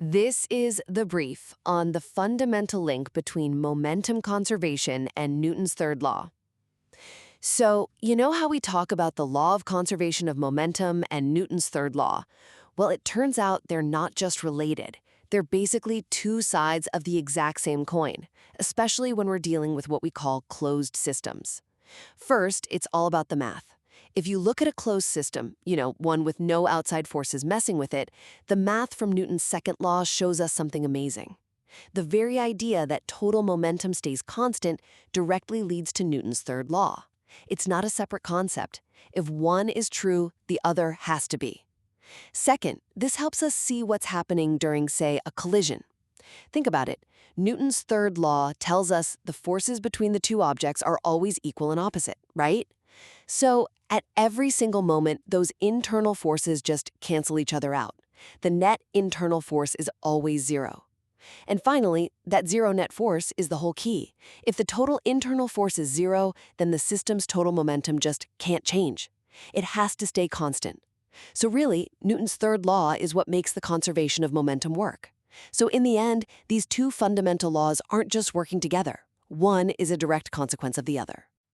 This is the brief on the fundamental link between momentum conservation and Newton's third law. So, you know how we talk about the law of conservation of momentum and Newton's third law? Well, it turns out they're not just related. They're basically two sides of the exact same coin, especially when we're dealing with what we call closed systems. First, it's all about the math. If you look at a closed system, one with no outside forces messing with it, the math from Newton's second law shows us something amazing. The very idea that total momentum stays constant directly leads to Newton's third law. It's not a separate concept. If one is true, the other has to be. Second, this helps us see what's happening during, say, a collision. Think about it. Newton's third law tells us the forces between the two objects are always equal and opposite, right? So, at every single moment, those internal forces just cancel each other out. The net internal force is always zero. And finally, that zero net force is the whole key. If the total internal force is zero, then the system's total momentum just can't change. It has to stay constant. So really, Newton's third law is what makes the conservation of momentum work. So in the end, these two fundamental laws aren't just working together. One is a direct consequence of the other.